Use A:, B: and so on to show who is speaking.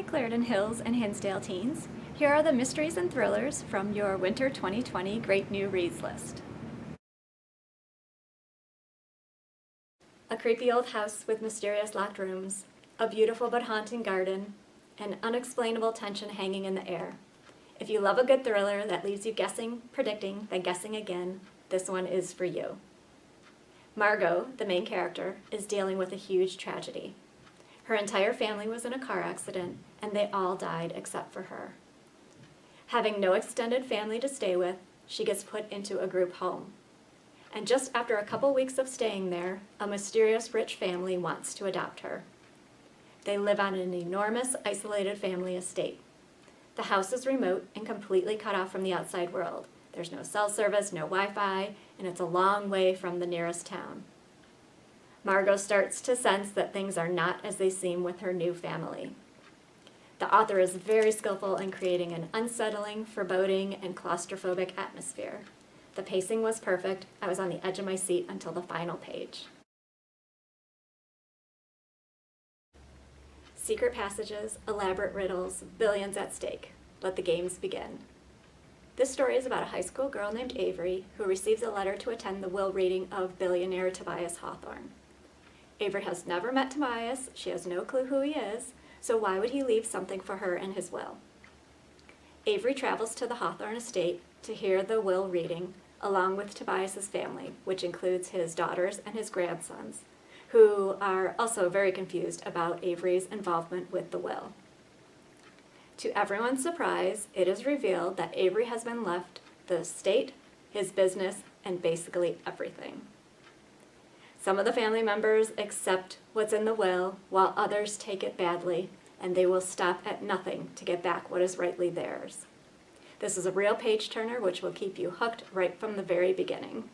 A: Hi Clarendon Hills and Hinsdale teens. Here are the mysteries and thrillers from your Winter 2020 Great New Reads list. A creepy old house with mysterious locked rooms, a beautiful but haunting garden, and unexplainable tension hanging in the air. If you love a good thriller that leaves you guessing, predicting, then guessing again, this one is for you. Margot, the main character, is dealing with a huge tragedy. Her entire family was in a car accident, and they all died except for her. Having no extended family to stay with, she gets put into a group home. And just after a couple weeks of staying there, a mysterious rich family wants to adopt her. They live on an enormous, isolated family estate. The house is remote and completely cut off from the outside world. There's no cell service, no Wi-Fi, and it's a long way from the nearest town. Margot starts to sense that things are not as they seem with her new family. The author is very skillful in creating an unsettling, foreboding, and claustrophobic atmosphere. The pacing was perfect. I was on the edge of my seat until the final page. Secret passages, elaborate riddles, billions at stake. Let the games begin. This story is about a high school girl named Avery who receives a letter to attend the will reading of billionaire Tobias Hawthorne. Avery has never met Tobias, she has no clue who he is, so why would he leave something for her in his will? Avery travels to the Hawthorne estate to hear the will reading, along with Tobias's family, which includes his daughters and his grandsons, who are also very confused about Avery's involvement with the will. To everyone's surprise, it is revealed that Avery has been left the estate, his business, and basically everything. Some of the family members accept what's in the will, while others take it badly, and they will stop at nothing to get back what is rightly theirs. This is a real page-turner which will keep you hooked right from the very beginning.